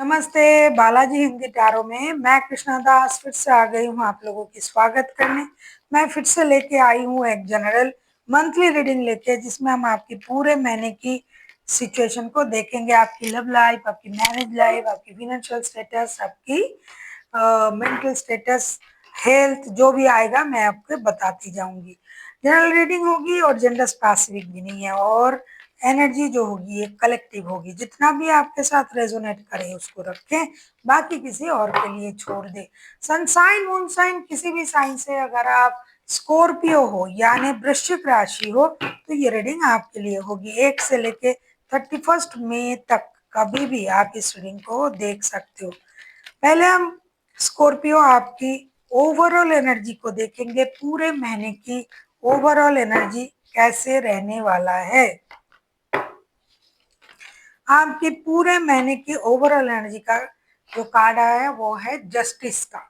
नमस्ते, बालाजी हिंदी टैरो में मैं कृष्णा दास फिर से आ गई हूँ आप लोगों की स्वागत करने। मैं फिर से लेके आई हूँ एक जनरल मंथली रीडिंग लेके, जिसमें हम आपकी पूरे महीने की सिचुएशन को देखेंगे। आपकी लव लाइफ, आपकी मैरिज लाइफ, आपकी फाइनेंशियल स्टेटस, आपकी मेंटल स्टेटस, हेल्थ, जो भी आएगा मैं आपको बताती जाऊंगी। जनरल रीडिंग होगी और जेंडर स्पेसिफिक भी नहीं है, और एनर्जी जो होगी ये कलेक्टिव होगी। जितना भी आपके साथ रेजोनेट करे उसको रखें, बाकी किसी और के लिए छोड़ दे। सनसाइन मूनसाइन किसी भी साइन से अगर आप स्कॉर्पियो हो यानी वृश्चिक राशि हो तो ये रीडिंग आपके लिए होगी। 1 से लेके 31 मई तक कभी भी आप इस रीडिंग को देख सकते हो। पहले हम स्कॉर्पियो आपकी ओवरऑल एनर्जी को देखेंगे, पूरे महीने की ओवरऑल एनर्जी कैसे रहने वाला है। आपके पूरे महीने की ओवरऑल एनर्जी का जो कार्ड आया है वो है जस्टिस का।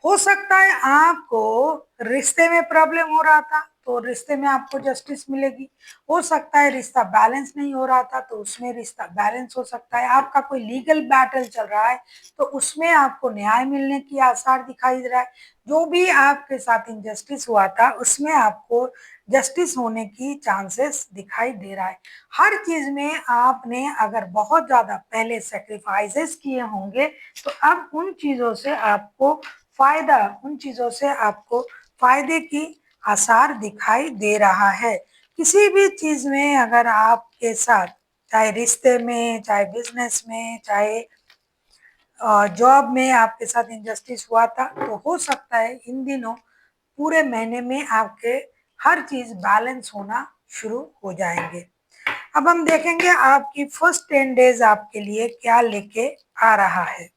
हो सकता है आपको रिश्ते में प्रॉब्लम हो रहा था तो रिश्ते में आपको जस्टिस मिलेगी। हो सकता है रिश्ता बैलेंस नहीं हो रहा था तो उसमें रिश्ता बैलेंस हो सकता है। आपका कोई लीगल बैटल चल रहा है तो उसमें आपको न्याय मिलने की आसार दिखाई दे रहा है। जो भी आपके साथ इनजस्टिस हुआ था उसमें आपको जस्टिस होने की चांसेस दिखाई दे रहा है। हर चीज में आपने अगर बहुत ज्यादा पहले सेक्रीफाइसेस किए होंगे तो अब उन चीजों से आपको फायदे की आसार दिखाई दे रहा है। किसी भी चीज में अगर आपके साथ, चाहे रिश्ते में, चाहे बिजनेस में, चाहे जॉब में आपके साथ इनजस्टिस हुआ था तो हो सकता है इन दिनों पूरे महीने में आपके हर चीज बैलेंस होना शुरू हो जाएंगे। अब हम देखेंगे आपकी फर्स्ट 10 डेज आपके लिए क्या लेके आ रहा है।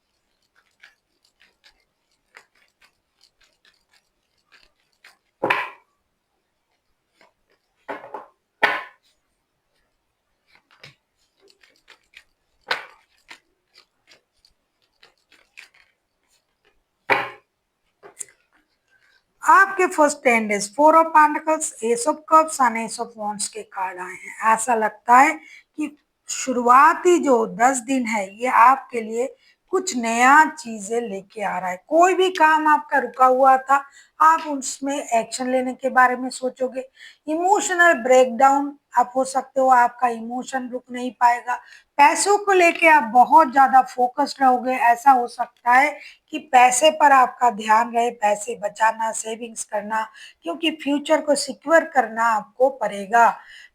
आपके first 10 days 4 of pentacles, S of cups and S of wands के कार्ड आए हैं। ऐसा लगता है कि शुरुआती जो 10 दिन है ये आपके लिए कुछ नया चीजें लेके आ रहा है। कोई भी काम आपका रुका हुआ था आप उसमें एक्शन लेने के बारे में सोचोगे। इमोशनल ब्रेकडाउन आप हो सकते हो, आपका इमोशन रुक नहीं पाएगा। पैसों को लेके आप बहुत ज्यादा फोकस्ड रहोगे। ऐसा हो सकता है कि पैसे पर आपका ध्यान रहे, पैसे बचाना, सेविंग्स करना, क्योंकि फ्यूचर को सिक्योर करना आपको पड़ेगा।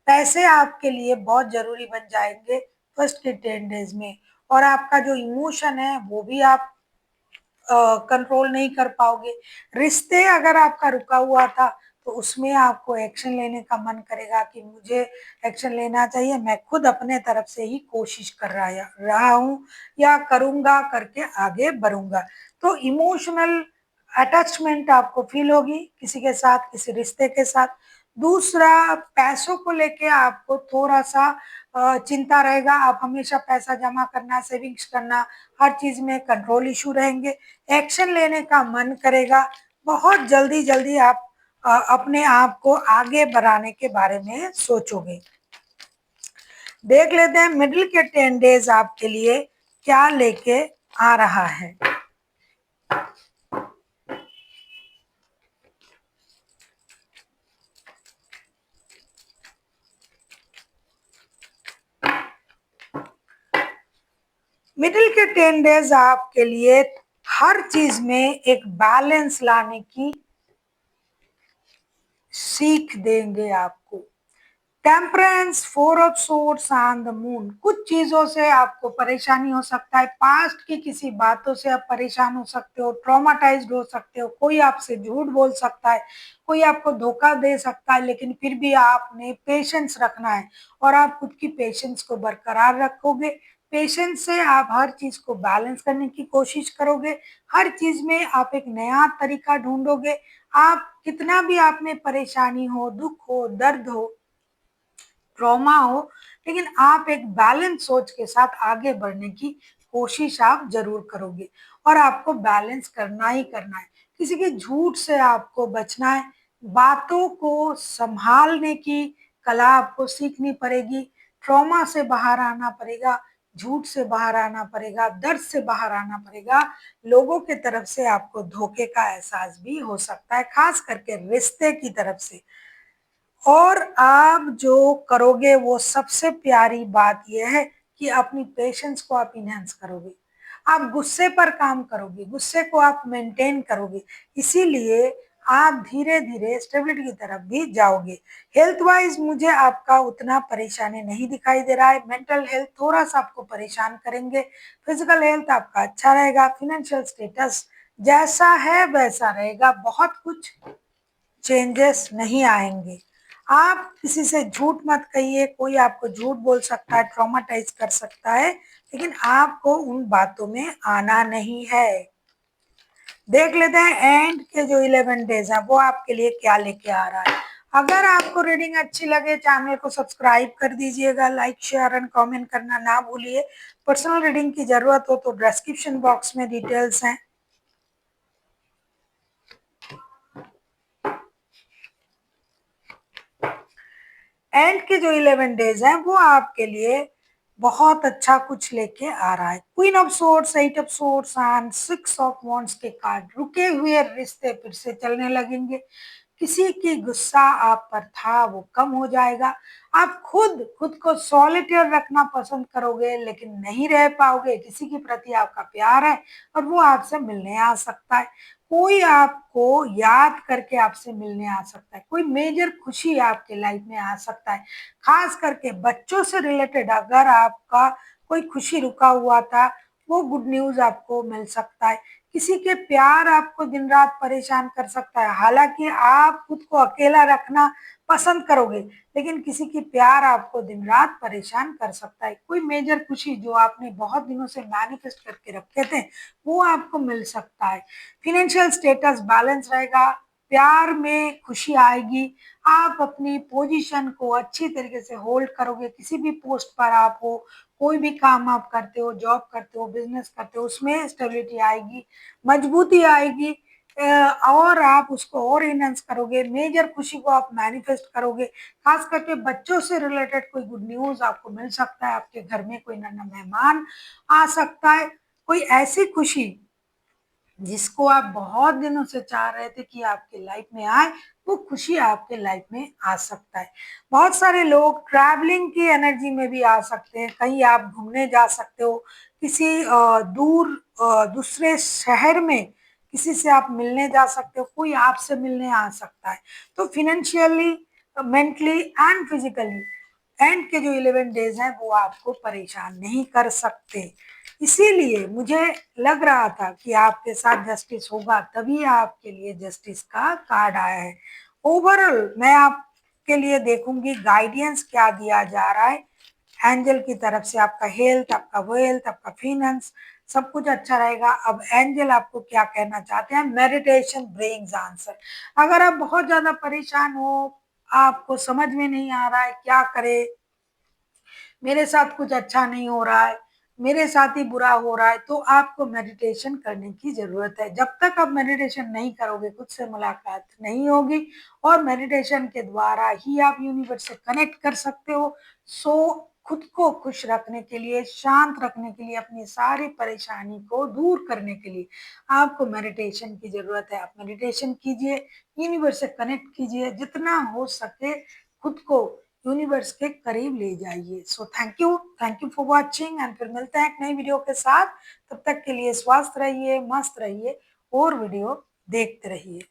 पैसे आपके लिए बहुत जरूरी बन जाएंगे फर्स्ट के 10 डेज में। और आपका जो इमोशन है वो भी आप कंट्रोल नहीं कर पाओगे। रिश्ते अगर आपका रुका हुआ था तो उसमें आपको एक्शन लेने का मन करेगा कि मुझे एक्शन लेना चाहिए, मैं खुद अपने तरफ से ही कोशिश कर रहा हूँ या करूंगा करके आगे बढ़ूंगा। तो इमोशनल अटैचमेंट आपको फील होगी किसी के साथ, किसी रिश्ते के साथ। दूसरा, पैसों को लेके आपको थोड़ा सा चिंता रहेगा। आप हमेशा पैसा जमा करना, सेविंग्स करना, हर चीज में कंट्रोल इशू रहेंगे। एक्शन लेने का मन करेगा। बहुत जल्दी जल्दी आप अपने आप को आगे बढ़ाने के बारे में सोचोगे। देख लेते हैं मिडिल के 10 डेज आपके लिए क्या लेके आ रहा है। मिडिल के 10 डेज आपके लिए हर चीज में एक बैलेंस लाने की सीख देंगे आपको। Temperance, 4 of swords and the moon. कुछ चीजों से आपको परेशानी हो सकता है, पास्ट की किसी बातों से आप परेशान हो सकते हो, ट्रॉमाटाइज्ड हो सकते हो, कोई आपसे झूठ बोल सकता है, कोई आपको धोखा दे सकता है, लेकिन फिर भी आपने पेशेंस रखना है और आप खुद की पेशेंस को बरकरार रखोगे। पेशेंस से आप हर चीज को बैलेंस करने की कोशिश करोगे। हर चीज में आप एक नया तरीका ढूंढोगे। आप कितना भी आप में परेशानी हो, दुख हो, दर्द हो, ट्रॉमा हो, लेकिन आप एक बैलेंस सोच के साथ आगे बढ़ने की कोशिश आप जरूर करोगे। और आपको बैलेंस करना ही करना है। किसी के झूठ से आपको बचना है। बातों को संभालने की कला आपको सीखनी पड़ेगी। ट्रॉमा से बाहर आना पड़ेगा। झूठ से बाहर आना पड़ेगा, दर्द से बाहर आना पड़ेगा, लोगों की तरफ से आपको धोखे का एहसास भी हो सकता है, खास करके रिश्ते की तरफ से। और आप जो करोगे वो सबसे प्यारी बात यह है कि अपनी पेशेंस को आप इनहेंस करोगे, आप गुस्से पर काम करोगे, गुस्से को आप मेंटेन करोगे, इसीलिए आप धीरे धीरे स्टेबिलिटी की तरफ भी जाओगे। हेल्थ वाइज मुझे आपका उतना परेशानी नहीं दिखाई दे रहा है, मेंटल हेल्थ थोड़ा सा आपको परेशान करेंगे, फिजिकल हेल्थ आपका अच्छा रहेगा, फाइनेंशियल स्टेटस जैसा है वैसा रहेगा, बहुत कुछ चेंजेस नहीं आएंगे। आप किसी से झूठ मत कहिए, कोई आपको झूठ बोल सकता है, ट्रॉमाटाइज कर सकता है, लेकिन आपको उन बातों में आना नहीं है। देख लेते हैं एंड के जो 11 डेज है वो आपके लिए क्या लेके आ रहा है। अगर आपको रीडिंग अच्छी लगे चैनल को सब्सक्राइब कर दीजिएगा, लाइक शेयर एंड कमेंट करना ना भूलिए। पर्सनल रीडिंग की जरूरत हो तो डिस्क्रिप्शन बॉक्स में डिटेल्स हैं। एंड के जो 11 डेज हैं वो आपके लिए बहुत अच्छा कुछ लेके आ रहा है। Queen of swords, eight of swords and six of wands के कार्ड, रुके हुए रिश्ते फिर से चलने लगेंगे। किसी की गुस्सा आप पर था वो कम हो जाएगा। आप खुद खुद को सॉलिटेयर रखना पसंद करोगे लेकिन नहीं रह पाओगे। किसी के प्रति आपका प्यार है और वो आपसे मिलने आ सकता है। कोई आपको याद करके आपसे मिलने आ सकता है। कोई मेजर खुशी आपके लाइफ में आ सकता है। खास करके बच्चों से रिलेटेड अगर आपका कोई खुशी रुका हुआ था वो गुड न्यूज आपको मिल सकता है। किसी के प्यार आपको दिन रात परेशान कर सकता है। हालांकि आप खुद को अकेला रखना पसंद करोगे लेकिन किसी की प्यार आपको दिन रात परेशान कर सकता है। कोई मेजर खुशी जो आपने बहुत दिनों से मैनिफेस्ट करके रखे थे वो आपको मिल सकता है। फिनेंशियल स्टेटस बैलेंस रहेगा, प्यार में खुशी आएगी। आप अपनी पोजीशन को अच्छी तरीके से होल्ड करोगे। किसी भी पोस्ट पर आप हो, कोई भी काम आप करते हो, जॉब करते हो, बिजनेस करते हो, उसमें स्टेबिलिटी आएगी, मजबूती आएगी। और आप उसको और इनहेंस करोगे। मेजर खुशी को आप मैनिफेस्ट करोगे। खास करके बच्चों से रिलेटेड कोई गुड न्यूज आपको मिल सकता है। आपके घर में कोई नया मेहमान आ सकता है। कोई ऐसी खुशी जिसको आप बहुत दिनों से चाह रहे थे कि आपके लाइफ में आए, वो खुशी आपके लाइफ में आ सकता है। बहुत सारे लोग ट्रैवलिंग की एनर्जी में भी आ सकते हैं। कहीं आप घूमने जा सकते हो, किसी दूर दूसरे शहर में किसी से आप मिलने जा सकते हो, कोई आपसे मिलने आ सकता है। तो financially, mentally and physically and के जो 11 डेज हैं वो आपको परेशान नहीं कर सकते। इसीलिए मुझे लग रहा था कि आपके साथ जस्टिस होगा, तभी आपके लिए जस्टिस का कार्ड आया है। ओवरऑल मैं आपके लिए देखूंगी गाइडेंस क्या दिया जा रहा है एंजल की तरफ से। आपका हेल्थ, आपका वेल्थ, आपका फिनेंस सब कुछ अच्छा रहेगा। अब एंजल आपको क्या कहना चाहते हैं, मेडिटेशन ब्रिंग्स आंसर। अगर आप बहुत ज्यादा परेशान हो, आपको समझ में नहीं आ रहा है क्या करे, मेरे साथ कुछ अच्छा नहीं हो रहा है, मेरे साथ ही बुरा हो रहा है, तो आपको मेडिटेशन करने की जरूरत है। जब तक आप मेडिटेशन नहीं करोगे खुद से मुलाकात नहीं होगी, और मेडिटेशन के द्वारा ही आप यूनिवर्स से कनेक्ट कर सकते हो। सो खुद को खुश रखने के लिए, शांत रखने के लिए, अपनी सारी परेशानी को दूर करने के लिए आपको मेडिटेशन की जरूरत है। आप मेडिटेशन कीजिए, यूनिवर्स से कनेक्ट कीजिए, जितना हो सके खुद को यूनिवर्स के करीब ले जाइए। So thank you for watching and फिर मिलते हैं एक नई वीडियो के साथ। तब तक के लिए स्वस्थ रहिए, मस्त रहिए और वीडियो देखते रहिए।